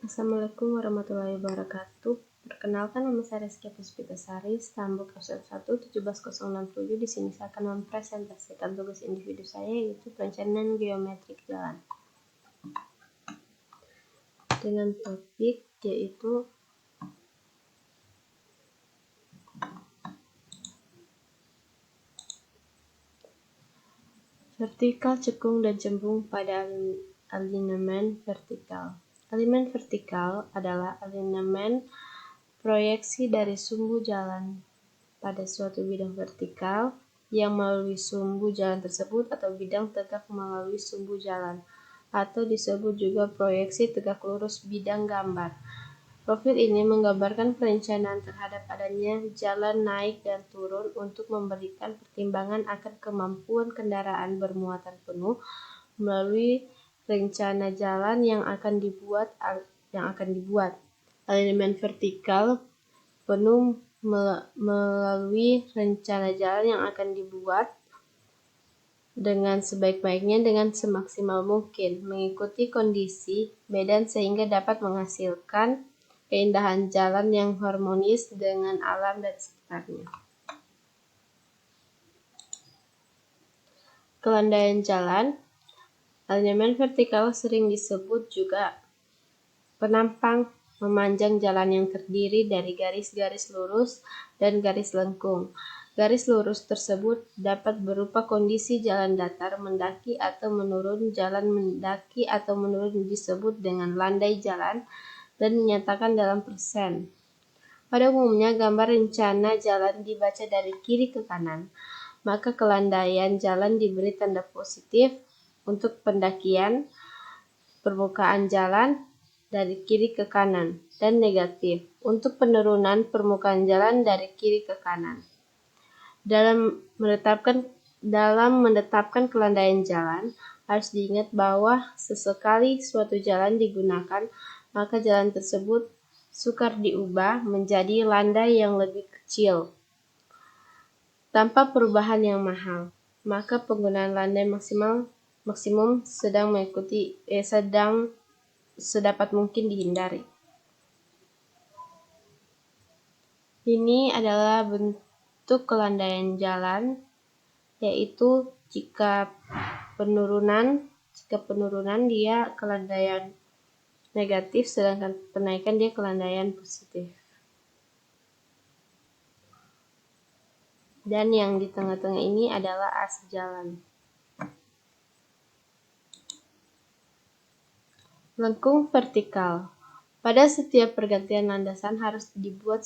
Assalamualaikum warahmatullahi wabarakatuh. Perkenalkan, nama saya Rizky Puspitasari, Stambuk absen 1 17067. Di sini saya akan mempresentasikan tugas individu saya, yaitu perencanaan geometrik jalan. Dengan topik yaitu vertikal, cekung, dan cembung pada alinemen vertikal. Alinemen vertikal adalah alinemen proyeksi dari sumbu jalan pada suatu bidang vertikal yang melalui sumbu jalan tersebut atau bidang tegak melalui sumbu jalan, atau disebut juga proyeksi tegak lurus bidang gambar. Profil ini menggambarkan perencanaan terhadap adanya jalan naik dan turun untuk memberikan pertimbangan akan kemampuan kendaraan bermuatan penuh melalui rencana jalan yang akan dibuat. Alinemen vertikal penuh melalui rencana jalan yang akan dibuat dengan sebaik-baiknya dengan semaksimal mungkin, mengikuti kondisi medan sehingga dapat menghasilkan keindahan jalan yang harmonis dengan alam dan sekitarnya. Kelandaian jalan. Alinemen vertikal sering disebut juga penampang memanjang jalan yang terdiri dari garis-garis lurus dan garis lengkung. Garis lurus tersebut dapat berupa kondisi jalan datar, mendaki atau menurun. Jalan mendaki atau menurun disebut dengan landai jalan dan dinyatakan dalam persen. Pada umumnya, gambar rencana jalan dibaca dari kiri ke kanan, maka kelandaian jalan diberi tanda positif untuk pendakian permukaan jalan dari kiri ke kanan, dan negatif untuk penurunan permukaan jalan dari kiri ke kanan. Dalam menetapkan kelandaian jalan, harus diingat bahwa sesekali suatu jalan digunakan, maka jalan tersebut sukar diubah menjadi landai yang lebih kecil tanpa perubahan yang mahal, maka penggunaan landai maksimum sedapat mungkin dihindari. Ini adalah bentuk kelandaian jalan, yaitu jika penurunan dia kelandaian negatif, sedangkan penaikan dia kelandaian positif. Dan yang di tengah-tengah ini adalah as jalan. Lengkung vertikal. Pada setiap pergantian landasan harus dibuat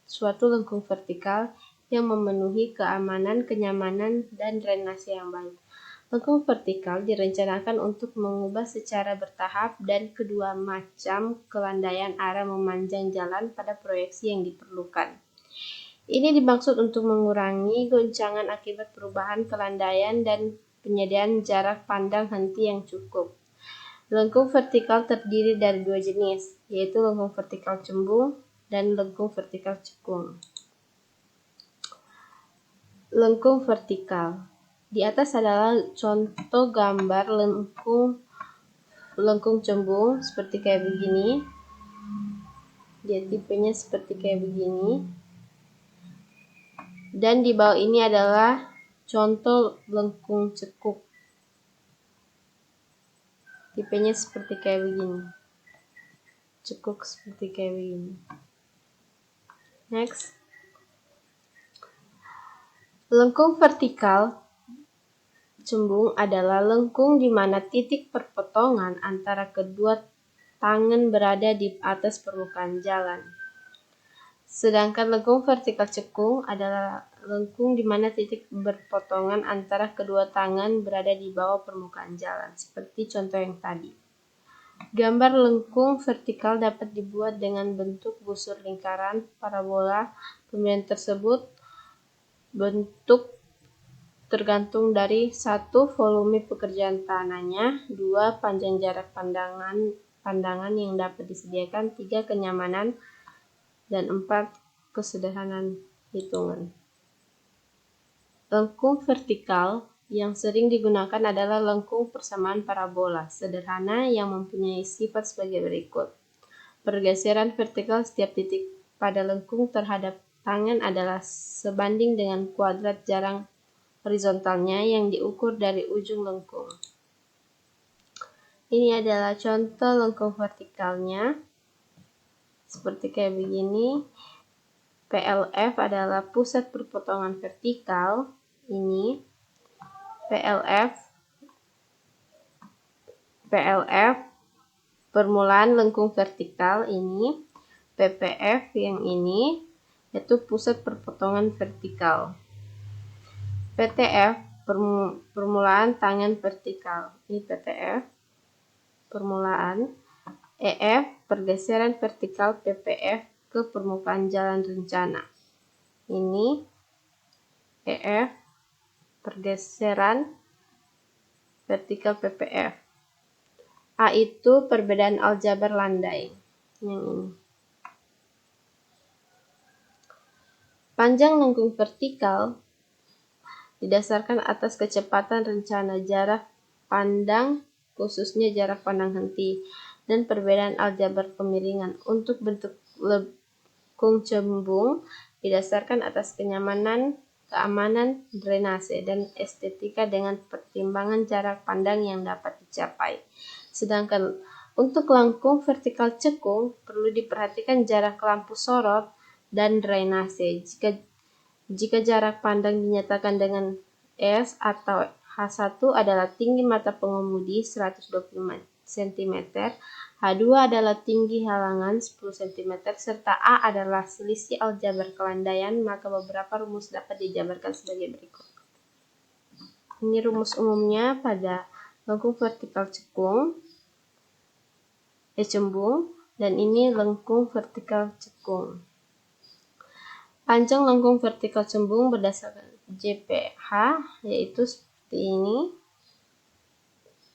suatu lengkung vertikal yang memenuhi keamanan, kenyamanan, dan drainase yang baik. Lengkung vertikal direncanakan untuk mengubah secara bertahap dan kedua macam kelandaian arah memanjang jalan pada proyeksi yang diperlukan. Ini dimaksud untuk mengurangi goncangan akibat perubahan kelandaian dan penyediaan jarak pandang henti yang cukup. Lengkung vertikal terdiri dari dua jenis, yaitu lengkung vertikal cembung dan lengkung vertikal cekung. Lengkung vertikal. Di atas adalah contoh gambar lengkung cembung seperti kayak begini. Dia tipenya seperti kayak begini. Dan di bawah ini adalah contoh lengkung cekung. Tipenya seperti kayak begini. Cekuk seperti kayak begini. Next. Lengkung vertikal cembung adalah lengkung di mana titik perpotongan antara kedua tangan berada di atas permukaan jalan. Sedangkan lengkung vertikal cekung adalah lengkung di mana titik berpotongan antara kedua tangan berada di bawah permukaan jalan, seperti contoh yang tadi. Gambar lengkung vertikal dapat dibuat dengan bentuk busur lingkaran, parabola. Pemilihan tersebut bentuk tergantung dari 1. Volume pekerjaan tanahnya, 2. Panjang jarak pandangan yang dapat disediakan, 3. Kenyamanan, dan 4. Kesederhanaan hitungan. Lengkung vertikal yang sering digunakan adalah lengkung persamaan parabola sederhana yang mempunyai sifat sebagai berikut. pergeseran vertikal setiap titik pada lengkung terhadap tangan adalah sebanding dengan kuadrat jarak horizontalnya yang diukur dari ujung lengkung. Ini adalah contoh lengkung vertikalnya. Seperti kayak begini. PLF adalah pusat perpotongan vertikal. Ini PLF permulaan lengkung vertikal ini. PPF yang ini yaitu pusat perpotongan vertikal. PTF permulaan tangan vertikal. Ini PTF permulaan. EF pergeseran vertikal PPF ke permukaan jalan rencana. Ini EF pergeseran vertikal PPF. A itu perbedaan aljabar landai. Yang ini. Panjang lengkung vertikal didasarkan atas kecepatan rencana jarak pandang, khususnya jarak pandang henti, dan perbedaan aljabar kemiringan. Untuk bentuk lengkung cembung didasarkan atas keamanan, drainase, dan estetika dengan pertimbangan jarak pandang yang dapat dicapai. Sedangkan untuk lengkung vertikal cekung perlu diperhatikan jarak lampu sorot dan drainase. Jika jarak pandang dinyatakan dengan S atau H1 adalah tinggi mata pengemudi 125 cm, H2 adalah tinggi halangan 10 cm, serta A adalah selisih aljabar kelandaian, maka beberapa rumus dapat dijabarkan sebagai berikut. Ini rumus umumnya pada lengkung vertikal cembung, dan ini lengkung vertikal cekung. Panjang lengkung vertikal cembung berdasarkan JPH yaitu seperti ini.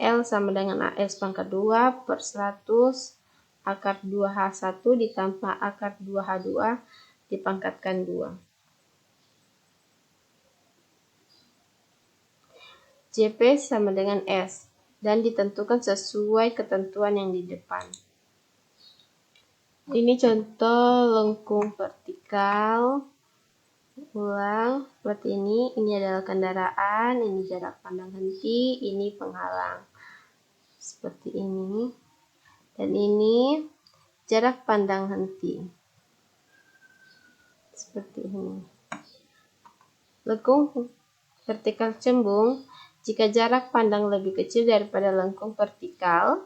L sama dengan AS pangkat 2 per 100 akar 2H1 ditambah akar 2H2 dipangkatkan 2. JP sama dengan S dan ditentukan sesuai ketentuan yang di depan. Ini contoh lengkung vertikal. Ulang seperti ini. Ini adalah kendaraan, ini jarak pandang henti, ini penghalang. Seperti ini. Dan ini jarak pandang henti. Seperti ini. Lengkung vertikal cembung, jika jarak pandang lebih kecil daripada lengkung vertikal,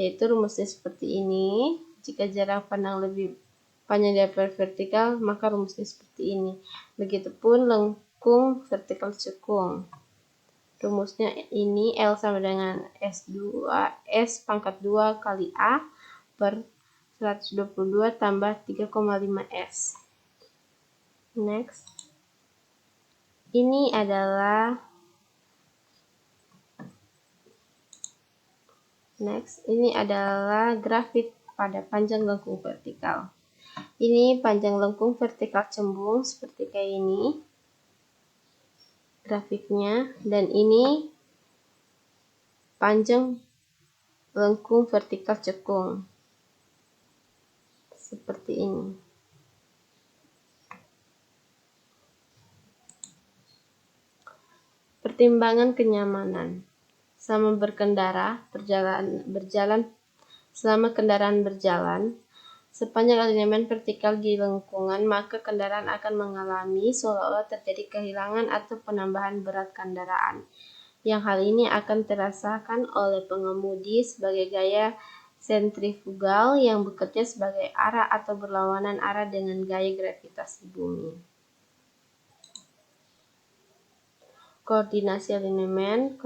yaitu rumusnya seperti ini. Jika jarak pandang lebih panjang daripada vertikal, maka rumusnya seperti ini. Begitupun lengkung vertikal cekung. Rumusnya ini L sama dengan S pangkat 2 kali A per 122 tambah 3,5 S. Next. Ini adalah grafik pada panjang lengkung vertikal. Ini panjang lengkung vertikal cembung seperti kayak ini grafiknya, dan ini panjang lengkung vertikal cekung seperti ini. Pertimbangan kenyamanan selama berkendara, selama kendaraan berjalan sepanjang alignment vertikal di lengkungan, maka kendaraan akan mengalami seolah-olah terjadi kehilangan atau penambahan berat kendaraan. Yang hal ini akan terasakan oleh pengemudi sebagai gaya sentrifugal yang bekerja sebagai arah atau berlawanan arah dengan gaya gravitasi bumi. Koordinasi alignment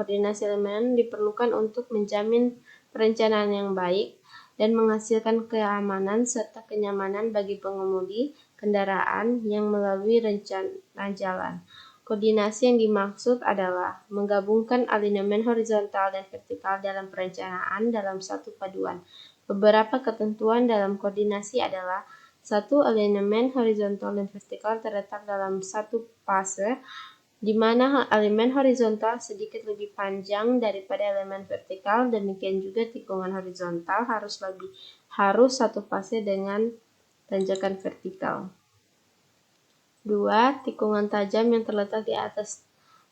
diperlukan untuk menjamin perencanaan yang baik dan menghasilkan keamanan serta kenyamanan bagi pengemudi kendaraan yang melalui rencana jalan. Koordinasi yang dimaksud adalah menggabungkan alignment horizontal dan vertikal dalam perencanaan dalam satu paduan. Beberapa ketentuan dalam koordinasi adalah: 1. Alignment horizontal dan vertikal terletak dalam satu fase, di mana elemen horizontal sedikit lebih panjang daripada elemen vertikal. Demikian juga tikungan horizontal harus satu fase dengan tanjakan vertikal. 2. Tikungan tajam yang terletak di atas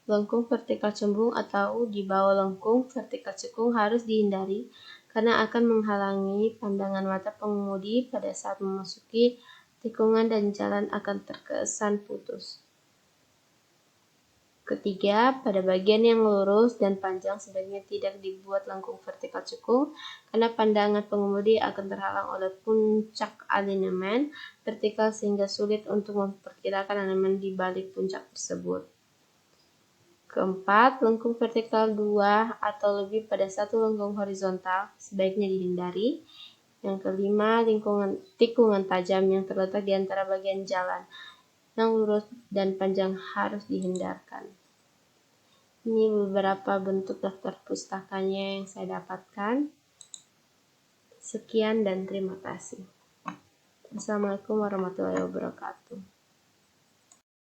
lengkung vertikal cembung atau di bawah lengkung vertikal cekung harus dihindari karena akan menghalangi pandangan mata pengemudi pada saat memasuki tikungan dan jalan akan terkesan putus. Ketiga, pada bagian yang lurus dan panjang sebaiknya tidak dibuat lengkung vertikal cekung karena pandangan pengemudi akan terhalang oleh puncak alinemen vertikal sehingga sulit untuk memperkirakan elemen di balik puncak tersebut. Keempat, lengkung vertikal 2 atau lebih pada satu lengkung horizontal sebaiknya dihindari. Yang kelima, tikungan tajam yang terletak di antara bagian jalan yang lurus dan panjang harus dihindarkan. Ini beberapa bentuk daftar pustakanya yang saya dapatkan. Sekian dan terima kasih. Assalamualaikum warahmatullahi wabarakatuh.